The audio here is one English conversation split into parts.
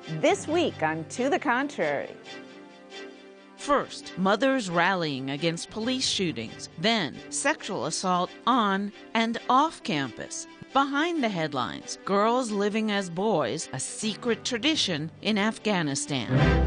This week on To the Contrary. First, mothers rallying against police shootings. Then, sexual assault on and off campus. Behind the headlines, girls living as boys, a secret tradition in Afghanistan.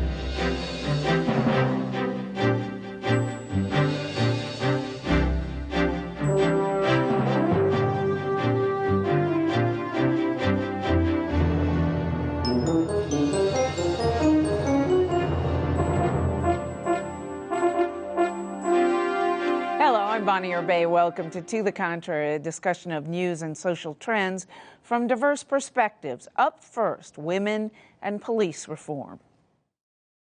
Beyer. Welcome to the Contrary, a discussion of news and social trends from diverse perspectives. Up first, women and police reform.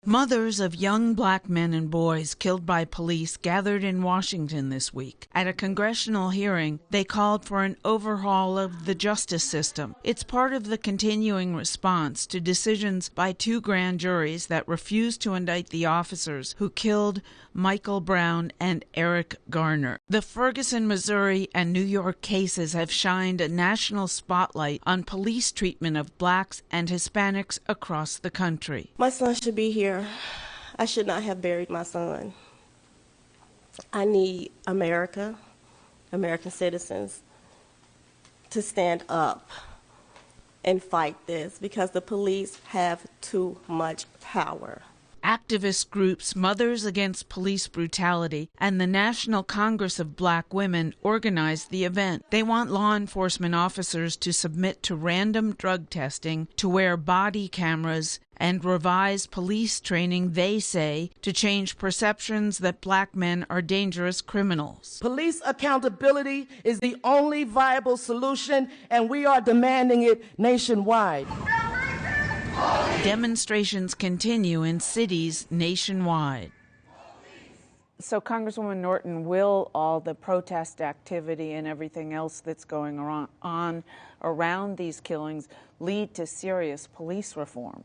Mothers of young black men and boys killed by police gathered in Washington this week. At a congressional hearing, they called for an overhaul of the justice system. It's part of the continuing response to decisions by two grand juries that refused to indict the officers who killed Michael Brown and Eric Garner. The Ferguson, Missouri, and New York cases have shined a national spotlight on police treatment of blacks and Hispanics across the country. My son should be here. I should not have buried my son. I need American citizens to stand up and fight this because the police have too much power. Activist groups Mothers Against Police Brutality and the National Congress of Black Women organized the event. They want law enforcement officers to submit to random drug testing, to wear body cameras, and revise police training, they say, to change perceptions that black men are dangerous criminals. Police accountability is the only viable solution, and we are demanding it nationwide. Demonstrations continue in cities nationwide. So, Congresswoman Norton, will all the protest activity and everything else that's going on around these killings lead to serious police reform?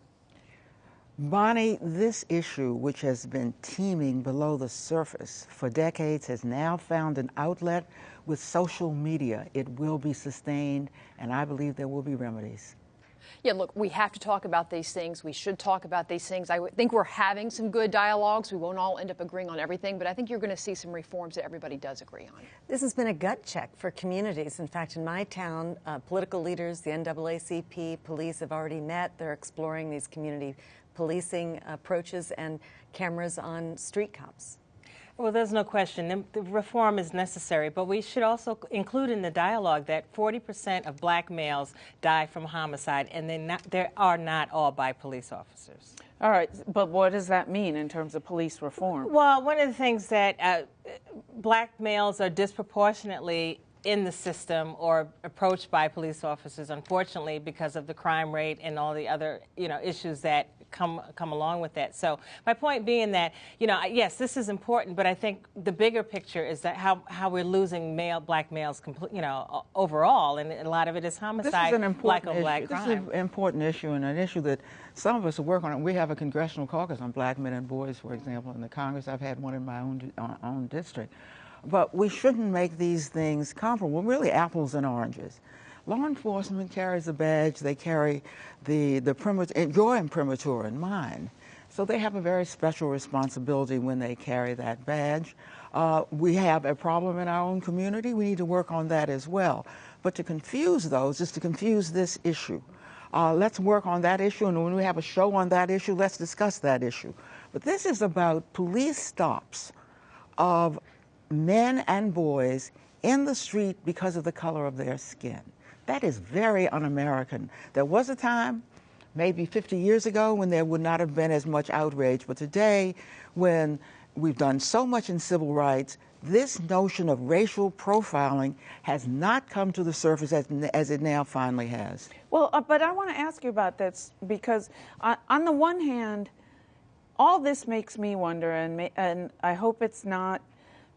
Bonnie, this issue, which has been teeming below the surface for decades, has now found an outlet with social media. It will be sustained, and I believe there will be remedies. Yeah, look, we have to talk about these things. We should talk about these things. I think we're having some good dialogues. We won't all end up agreeing on everything, but I think you're going to see some reforms that everybody does agree on. This has been a gut check for communities. In fact, in my town, political leaders, the NAACP, police have already met. They're exploring these community policing approaches and cameras on street cops. Well, there's no question. The reform is necessary, but we should also include in the dialogue that 40% of black males die from homicide, and they are not all by police officers. All right, but what does that mean in terms of police reform? Well, one of the things that black males are disproportionately in the system or approached by police officers, unfortunately, because of the crime rate and all the other, issues that come along with that. So my point being that, yes, this is important, but I think the bigger picture is that how we're losing black males, overall, and a lot of it is homicide, black on black crime. This is an important issue, and an issue that some of us work on. We have a congressional caucus on black men and boys, for example, in the Congress. I've had one in my own district. But we shouldn't make these things comparable, really apples and oranges. Law enforcement carries a badge. They carry the your imprimatur in mind. So they have a very special responsibility when they carry that badge. We have a problem in our own community. We need to work on that as well. But to confuse those is to confuse this issue. Let's work on that issue, and when we have a show on that issue, let's discuss that issue. But this is about police stops of men and boys in the street because of the color of their skin. That is very un-American. There was a time, maybe 50 years ago, when there would not have been as much outrage. But today, when we've done so much in civil rights, this notion of racial profiling has not come to the surface as it now finally has. Well, but I want to ask you about this because on the one hand, all this makes me wonder, and I hope it's not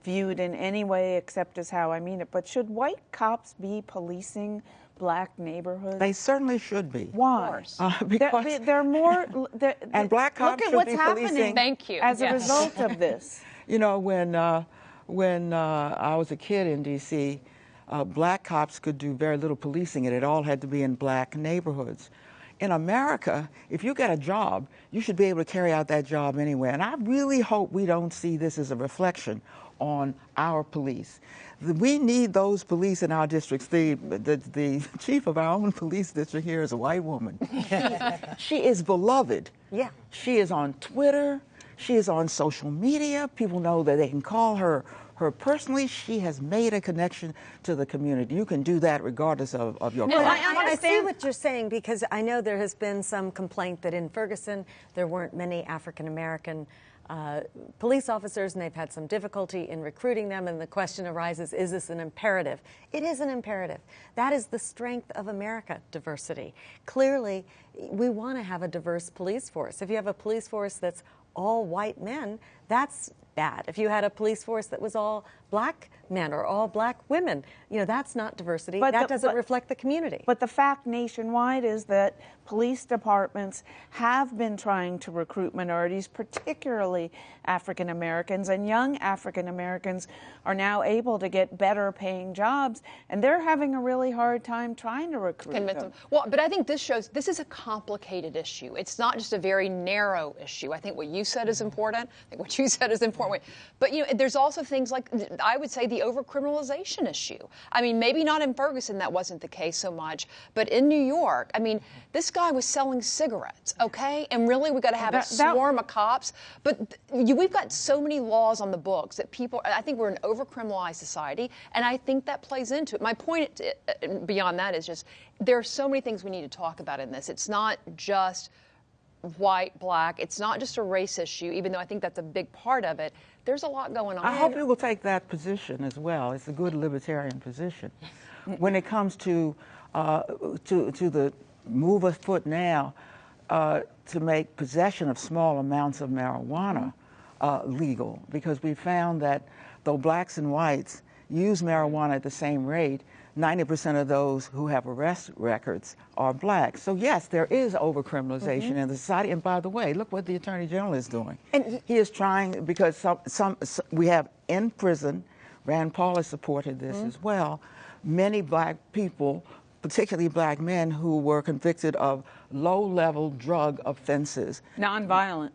viewed in any way except as how I mean it, but should white cops be policing black neighborhoods? They certainly should be. Why? Because they're more... and black cops look at should what's be happening policing. Thank you. As a result of this. When I was a kid in D.C., black cops could do very little policing, and it all had to be in black neighborhoods. In America, if you get a job, you should be able to carry out that job anywhere. And I really hope we don't see this as a reflection on our police. We need those police in our districts. The chief of our own police district here is a white woman. She is beloved. Yeah. She is on Twitter. She is on social media. People know that they can call her personally. She has made a connection to the community. You can do that regardless of your class. I see what you're saying, because I know there has been some complaint that in Ferguson there weren't many African-American police officers, and they've had some difficulty in recruiting them, and the question arises, is this an imperative? It is an imperative. That is the strength of America, diversity. Clearly, we want to have a diverse police force. If you have a police force that's all white men, that's bad. If you had a police force that was all black men or all black women, that's not diversity. That doesn't reflect the community. But the fact nationwide is that police departments have been trying to recruit minorities, particularly African Americans, and young African Americans are now able to get better paying jobs, and they're having a really hard time trying to recruit them. Well, but I think this shows this is a complicated issue. It's not just a very narrow issue. I think what you said is important. I think what you said is important. But there's also things like, I would say, the overcriminalization issue. I mean, maybe not in Ferguson that wasn't the case so much, but in New York, I mean, this guy was selling cigarettes, okay? And really, we've got to have a swarm of cops. But we've got so many laws on the books that I think we're an overcriminalized society, and I think that plays into it. My point beyond that is just there are so many things we need to talk about in this. It's not just white, black. It's not just a race issue, even though I think that's a big part of it. There's a lot going on. I hope you will take that position as well. It's a good libertarian position. When it comes to the move afoot now to make possession of small amounts of marijuana legal, because we found that though blacks and whites use marijuana at the same rate, 90% of those who have arrest records are black. So yes, there is overcriminalization in the society. And by the way, look what the Attorney General is doing. And he is trying, because we have in prison, Rand Paul has supported this as well, many black people, particularly black men, who were convicted of low-level drug offenses. Nonviolent.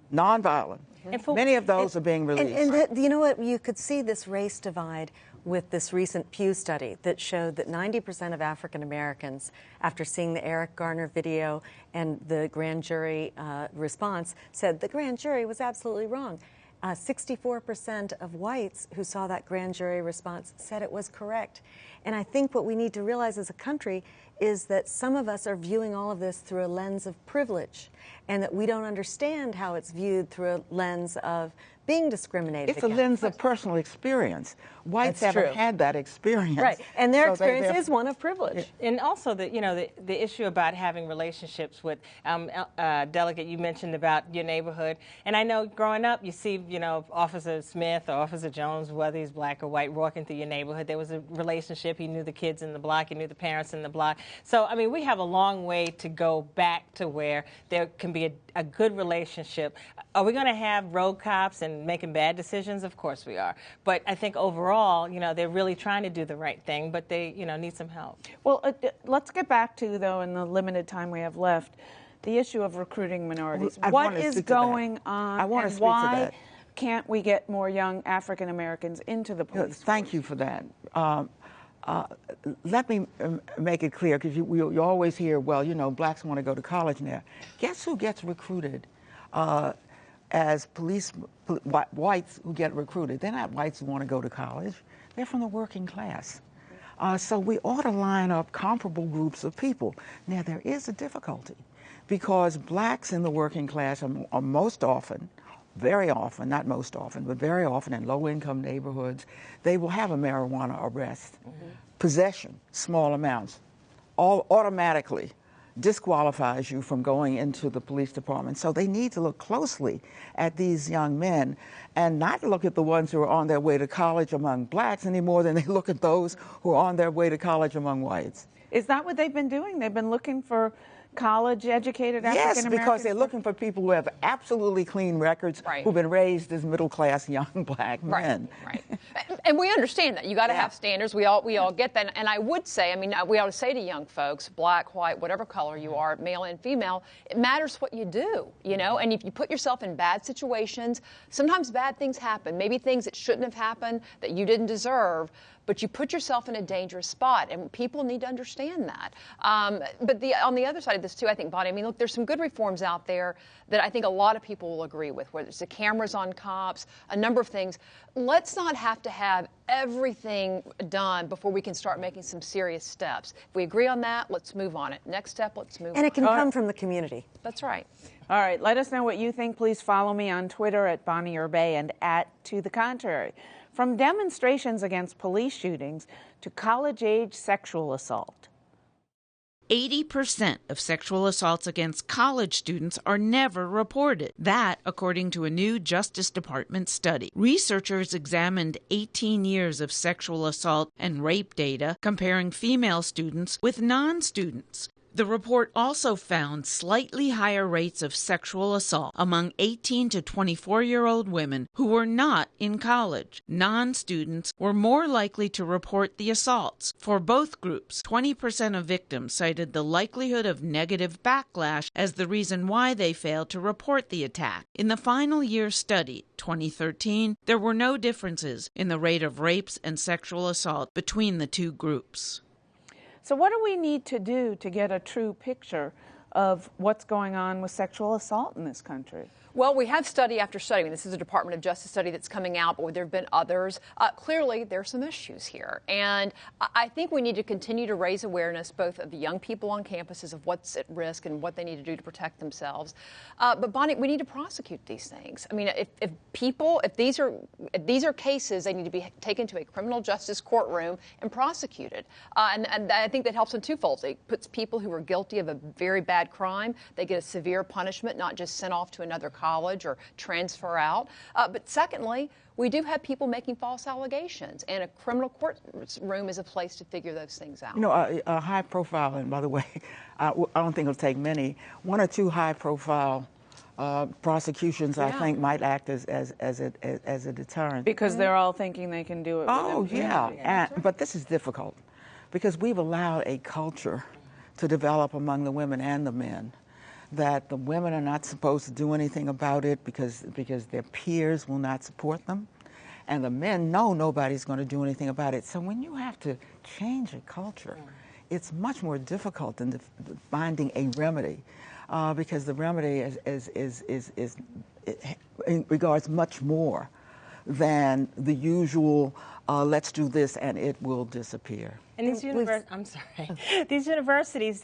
Many of those are being released. And you know what? You could see this race divide with this recent Pew study that showed that 90% of African Americans, after seeing the Eric Garner video and the grand jury response, said the grand jury was absolutely wrong. 64% of whites who saw that grand jury response said it was correct. And I think what we need to realize as a country is that some of us are viewing all of this through a lens of privilege, and that we don't understand how it's viewed through a lens of being discriminated against. It's a lens of personal experience. Whites haven't had that experience. Right, and their experience is one of privilege. And also, the issue about having relationships with, Delegate, you mentioned about your neighborhood. And I know growing up, you see, Officer Smith or Officer Jones, whether he's black or white, walking through your neighborhood. There was a relationship. He knew the kids in the block. He knew the parents in the block. So, I mean, we have a long way to go back to where there can be a good relationship. Are we going to have road cops and making bad decisions? Of course we are. But I think overall, they're really trying to do the right thing, but they, need some help. Well, let's get back to, though, in the limited time we have left, the issue of recruiting minorities. What is going on, and why can't we get more young African Americans into the police force? Thank you for that. Let me make it clear, because you always hear, well, blacks want to go to college now. Guess who gets recruited as whites who get recruited? They're not whites who want to go to college. They're from the working class. So we ought to line up comparable groups of people. Now, there is a difficulty, because blacks in the working class are most often, very often, not most often, but very often in low-income neighborhoods, they will have a marijuana arrest. Possession, small amounts, all automatically disqualifies you from going into the police department. So they need to look closely at these young men and not look at the ones who are on their way to college among blacks any more than they look at those who are on their way to college among whites. Is that what they've been doing? They've been looking for college-educated African Americans? Yes, because they're looking for people who have absolutely clean records, who've been raised as middle-class young black men. Right. And we understand that. You got to have standards. We all get that. And I would say, I mean, we ought to say to young folks, black, white, whatever color you are, male and female, it matters what you do, you know? And if you put yourself in bad situations, sometimes bad things happen, maybe things that shouldn't have happened, that you didn't deserve, but you put yourself in a dangerous spot, and people need to understand that. But on the other side of this, too, I think, Bonnie, I mean, look, there's some good reforms out there that I think a lot of people will agree with, whether it's the cameras on cops, a number of things. Let's not have to have everything done before we can start making some serious steps. If we agree on that, let's move on it. Next step, let's move on. And it can come from the community. That's right. All right, let us know what you think. Please follow me on Twitter at Bonnie Urbay and at To The Contrary. From demonstrations against police shootings to college-age sexual assault. 80% of sexual assaults against college students are never reported. That, according to a new Justice Department study. Researchers examined 18 years of sexual assault and rape data, comparing female students with non-students. The report also found slightly higher rates of sexual assault among 18 to 24-year-old women who were not in college. Non-students were more likely to report the assaults. For both groups, 20% of victims cited the likelihood of negative backlash as the reason why they failed to report the attack. In the final year study, 2013, there were no differences in the rate of rapes and sexual assault between the two groups. So what do we need to do to get a true picture of what's going on with sexual assault in this country? Well, we have study after study. I mean, this is a Department of Justice study that's coming out, but there have been others. Clearly, there are some issues here. And I think we need to continue to raise awareness, both of the young people on campuses of what's at risk and what they need to do to protect themselves. But, Bonnie, we need to prosecute these things. I mean, if these are cases, they need to be taken to a criminal justice courtroom and prosecuted. And I think that helps in twofold. It puts people who are guilty of a very bad crime, they get a severe punishment, not just sent off to another college or transfer out. But secondly, we do have people making false allegations, and a criminal courtroom is a place to figure those things out. You know, a high profile, and by the way, I don't think it'll take many, one or two high profile prosecutions, I think, might act as a deterrent. Because they're all thinking they can do it. Oh, yeah. But this is difficult because we've allowed a culture to develop among the women and the men that the women are not supposed to do anything about it because their peers will not support them. And the men know nobody's going to do anything about it. So when you have to change a culture, it's much more difficult than finding a remedy because the remedy regards much more than the usual let's do this and it will disappear. And these these universities,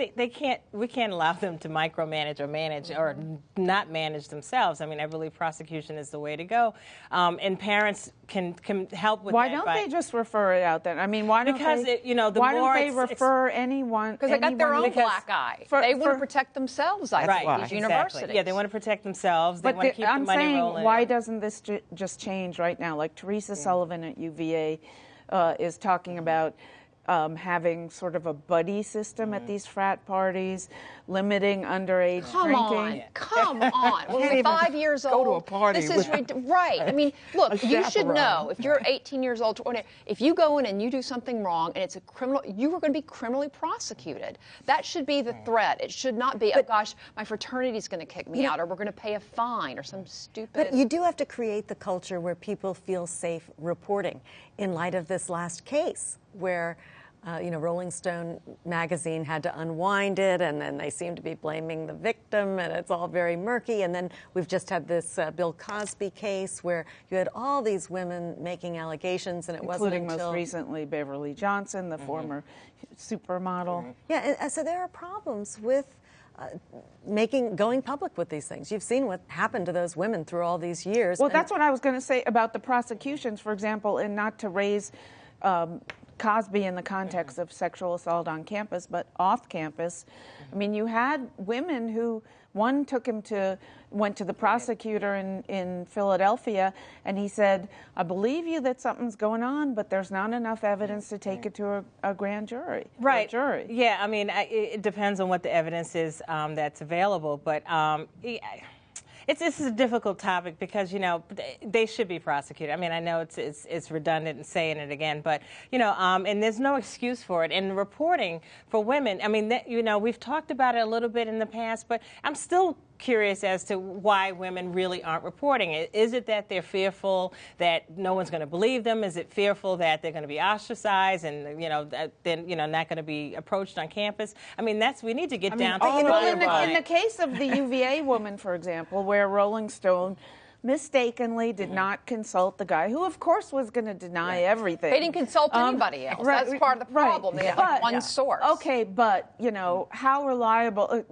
we can't allow them to micromanage or manage or not manage themselves. I mean, I believe prosecution is the way to go. And parents can help with why that. Why don't they just refer it out then? I mean, why don't they refer anyone? Because they got their own black eye. They want to protect themselves, I think, these universities. Yeah, they want to protect themselves. They but want to keep the money rolling. Why doesn't this just change right now? Like Teresa Sullivan at UVA is talking about having sort of a buddy system at these frat parties, limiting underage drinking. Come on. We're 5 years old. Go to a party. This is right. I mean, look, you should know, if you're 18 years old, if you go in and you do something wrong and it's a criminal, you are going to be criminally prosecuted. That should be the threat. It should not be, oh gosh, my fraternity's going to kick me out, or we're going to pay a fine, or some stupid. But you do have to create the culture where people feel safe reporting in light of this last case where Rolling Stone magazine had to unwind it, and then they seem to be blaming the victim, and it's all very murky. And then we've just had this Bill Cosby case where you had all these women making allegations, and it wasn't until... Including most recently Beverly Johnson, the former supermodel. Yeah, and so there are problems with going public with these things. You've seen what happened to those women through all these years. Well, that's what I was going to say about the prosecutions, for example, and not to raise Cosby in the context of sexual assault on campus, but off campus. I mean, you had women who, one went to the prosecutor in Philadelphia, and he said, I believe you that something's going on, but there's not enough evidence to take it to a grand jury. Right. A jury. Yeah, I mean, it depends on what the evidence is that's available, but it's a difficult topic because, you know, they should be prosecuted. I mean, I know it's redundant in saying it again, but, you know, and there's no excuse for it. And reporting for women, I mean, you know, we've talked about it a little bit in the past, but I'm still curious as to why women really aren't reporting it. Is it that they're fearful that no one's going to believe them? Is it fearful that they're going to be ostracized and, you know, then, you know, not going to be approached on campus? I mean, we need to get down to in the case of the UVA woman, for example, where Rolling Stone mistakenly did not consult the guy who, of course, was going to deny everything. They didn't consult anybody else. Right, that's part of the problem. They have like one source. Okay, but, you know, how reliable,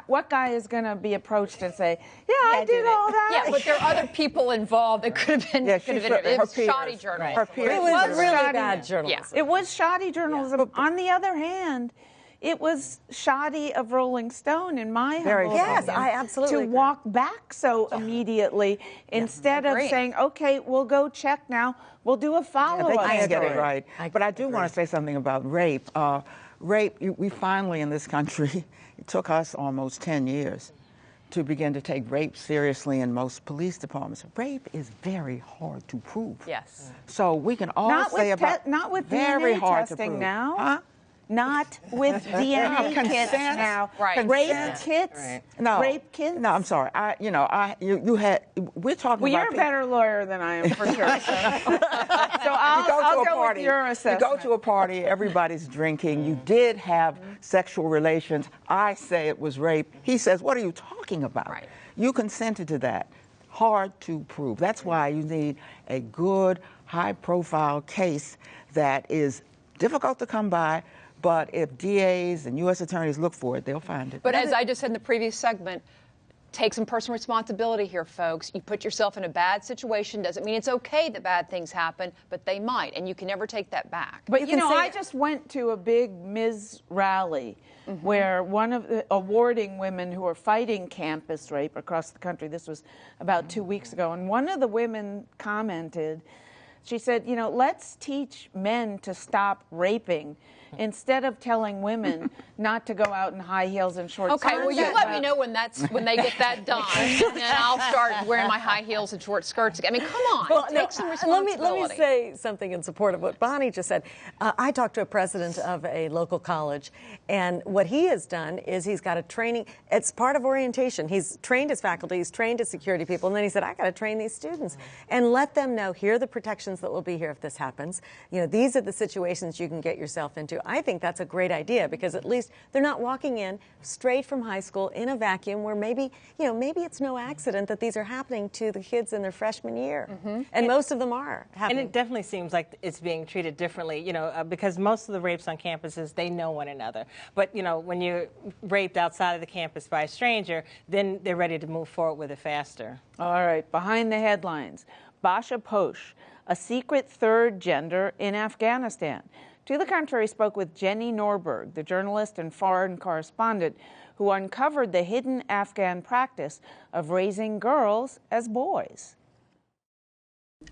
what guy is going to be approached and say, I did all that? Yeah, but there are other people involved that could have been, it was shoddy journalism. Her peers. It was really bad journalism. Yeah. It was shoddy journalism. On the other hand, it was shoddy of Rolling Stone, in my humble opinion, I absolutely to agree. walk back so immediately instead of saying, okay, we'll go check now, we'll do a follow-up. They can't get it story. right. But I do want to say something about rape. Rape, we finally in this country, it took us almost 10 years to begin to take rape seriously in most police departments. Rape is very hard to prove. Yes. So we can all say about not with very DNA hard to testing prove. now. Huh? Not with DNA kits now. Right. Rape kits. No. Rape kits. No, I'm sorry. We're talking Well, about. you're a better lawyer than I am, for sure. So I'll go with your assessment. You go to a party, everybody's drinking. You did have sexual relations. I say it was rape. He says, what are you talking about? Right. You consented to that. Hard to prove. That's why you need a good, high-profile case that is difficult to come by, but if DAs and U.S. attorneys look for it, they'll find it. But as I just said in the previous segment, take some personal responsibility here, folks. You put yourself in a bad situation. Doesn't mean it's okay that bad things happen, but they might, and you can never take that back. But, you know, I just went to a big Ms. rally where one of the awarding women who are fighting campus rape across the country, this was about 2 weeks ago, and one of the women commented, she said, you know, let's teach men to stop raping instead of telling women not to go out in high heels and short skirts. Okay, well, you let me know when they get that done, and then I'll start wearing my high heels and short skirts again. I mean, come on, take some responsibility. Let me say something in support of what Bonnie just said. I talked to a president of a local college, and what he has done is he's got a training. It's part of orientation. He's trained his faculty, he's trained his security people, and then he said, I got to train these students and let them know, here are the protections that will be here if this happens. You know, these are the situations you can get yourself into. I think that's a great idea because at least they're not walking in straight from high school in a vacuum where maybe it's no accident that these are happening to the kids in their freshman year. And most of them are happening. And it definitely seems like it's being treated differently, you know, because most of the rapes on campuses, they know one another. But, you know, when you're raped outside of the campus by a stranger, then they're ready to move forward with it faster. All right, behind the headlines, Bacha Posh, a secret third gender in Afghanistan. To the contrary spoke with Jenny Nordberg, the journalist and foreign correspondent who uncovered the hidden Afghan practice of raising girls as boys.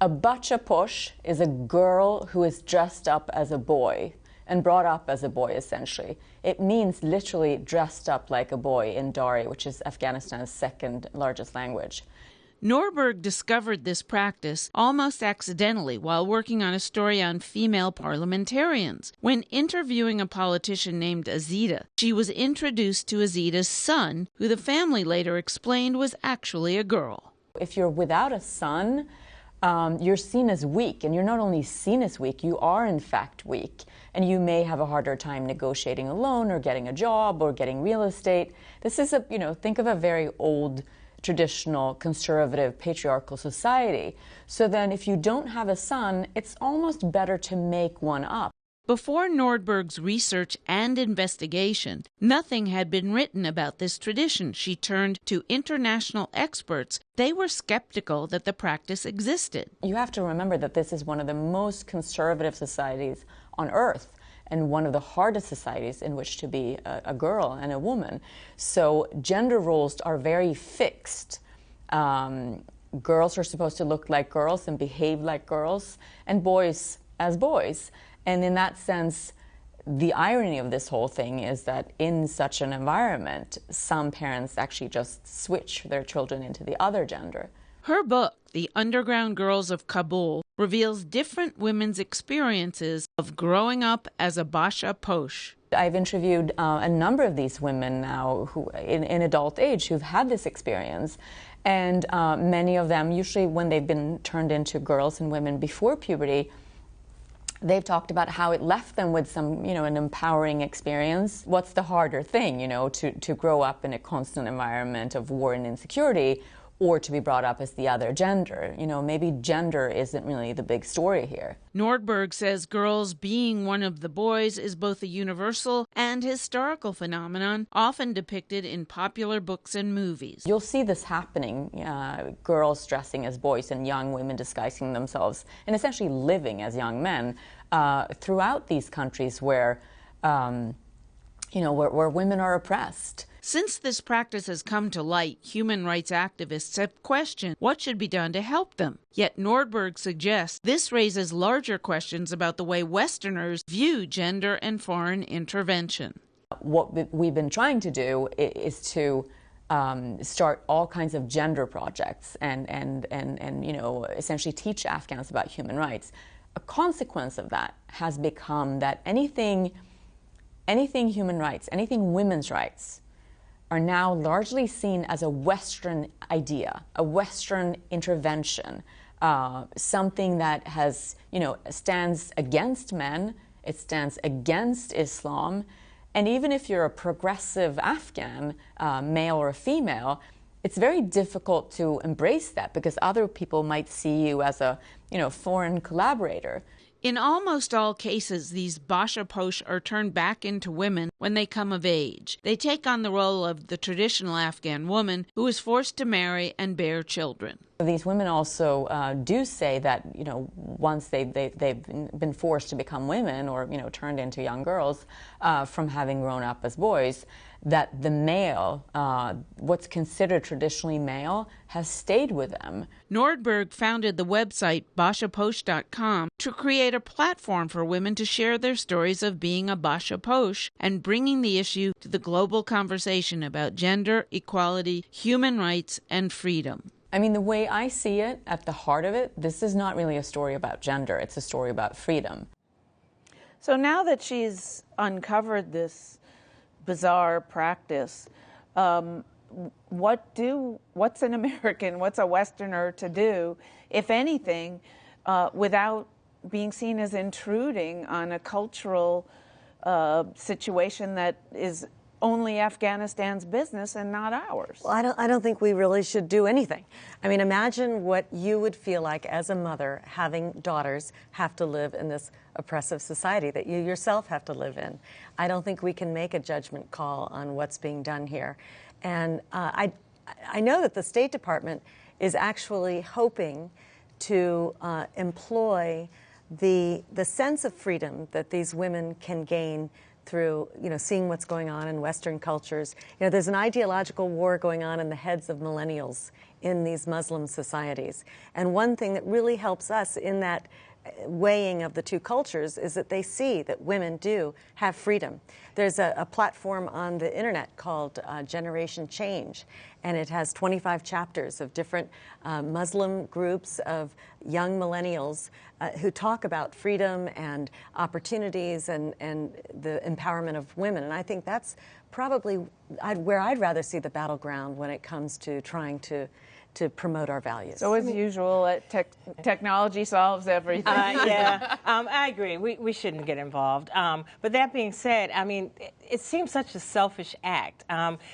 A Bacha Posh is a girl who is dressed up as a boy and brought up as a boy, essentially. It means literally dressed up like a boy in Dari, which is Afghanistan's second largest language. Nordberg discovered this practice almost accidentally while working on a story on female parliamentarians. When interviewing a politician named Azita, she was introduced to Azita's son, who the family later explained was actually a girl. If you're without a son, you're seen as weak, and you're not only seen as weak, you are in fact weak, and you may have a harder time negotiating a loan or getting a job or getting real estate. This is think of a very old traditional, conservative, patriarchal society. So then if you don't have a son, it's almost better to make one up. Before Nordberg's research and investigation, nothing had been written about this tradition. She turned to international experts. They were skeptical that the practice existed. You have to remember that this is one of the most conservative societies on earth, and one of the hardest societies in which to be a girl and a woman. So gender roles are very fixed. Girls are supposed to look like girls and behave like girls, and boys as boys. And in that sense, the irony of this whole thing is that in such an environment, some parents actually just switch their children into the other gender. Her book, The Underground Girls of Kabul, reveals different women's experiences of growing up as a Bacha Posh. I've interviewed a number of these women now who, in adult age, who've had this experience. And many of them, usually when they've been turned into girls and women before puberty, they've talked about how it left them with some, an empowering experience. What's the harder thing, to grow up in a constant environment of war and insecurity, or to be brought up as the other gender? Maybe gender isn't really the big story here. Nordberg says girls being one of the boys is both a universal and historical phenomenon, often depicted in popular books and movies. You'll see this happening, girls dressing as boys and young women disguising themselves and essentially living as young men throughout these countries where women are oppressed. Since this practice has come to light, human rights activists have questioned what should be done to help them. Yet Nordberg suggests this raises larger questions about the way Westerners view gender and foreign intervention. What we've been trying to do is to start all kinds of gender projects and essentially teach Afghans about human rights. A consequence of that has become that anything human rights, anything women's rights, are now largely seen as a Western idea, a Western intervention, something that stands against men, it stands against Islam, and even if you're a progressive Afghan, male or female, it's very difficult to embrace that because other people might see you as a, foreign collaborator. In almost all cases, these Bacha Posh are turned back into women when they come of age. They take on the role of the traditional Afghan woman who is forced to marry and bear children. These women also do say that, once they've been forced to become women or, turned into young girls from having grown up as boys, that the male, what's considered traditionally male, has stayed with them. Nordberg founded the website bachaposh.com to create a platform for women to share their stories of being a Bacha Posh and bringing the issue to the global conversation about gender, equality, human rights, and freedom. I mean, the way I see it, at the heart of it, this is not really a story about gender. It's a story about freedom. So now that she's uncovered this bizarre practice, what's an American, what's a Westerner to do, if anything, without being seen as intruding on a cultural situation that is only Afghanistan's business and not ours? Well, I don't think we really should do anything. I mean, imagine what you would feel like as a mother having daughters have to live in this oppressive society that you yourself have to live in. I don't think we can make a judgment call on what's being done here. And I know that the State Department is actually hoping to employ the sense of freedom that these women can gain through, seeing what's going on in Western cultures. There's an ideological war going on in the heads of millennials in these Muslim societies. And one thing that really helps us in that weighing of the two cultures is that they see that women do have freedom. There's a platform on the internet called Generation Change, and it has 25 chapters of different Muslim groups of young millennials who talk about freedom and opportunities and the empowerment of women. And I think that's probably where I'd rather see the battleground when it comes to trying to promote our values. So as usual, technology solves everything. I agree. We shouldn't get involved. But that being said, I mean, it seems such a selfish act.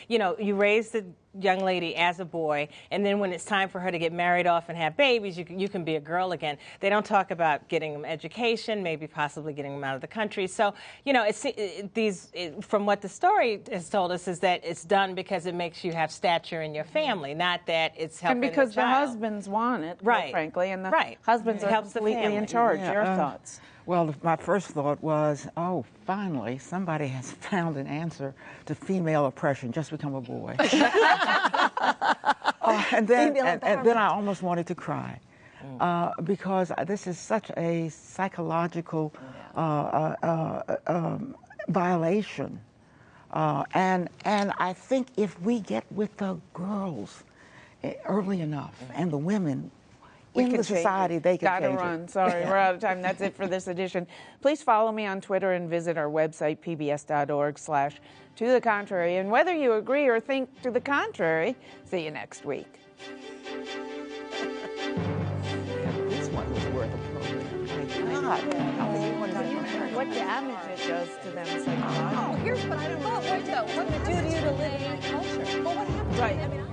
You raise the young lady as a boy, and then when it's time for her to get married off and have babies, you can be a girl again. They don't talk about getting them education, maybe possibly getting them out of the country. So, from what the story has told us is that it's done because it makes you have stature in your family, not that it's helping and because the child. husbands want it, right? Frankly, and the right. husbands are completely in charge. Your thoughts? Well, my first thought was, oh, finally, somebody has found an answer to female oppression. Just become a boy. And then I almost wanted to cry because this is such a psychological violation. And I think if we get with the girls early enough and the women, in the society, they can change it. Gotta run. Sorry, we're out of time. That's it for this edition. Please follow me on Twitter and visit our website, pbs.org/To the Contrary. And whether you agree or think to the contrary, see you next week. This one was worth a program. My God. What damage it does to them psychologically. Oh, here's what I don't know. What would it do to you to live in that culture? Well, what happens? Right. I mean,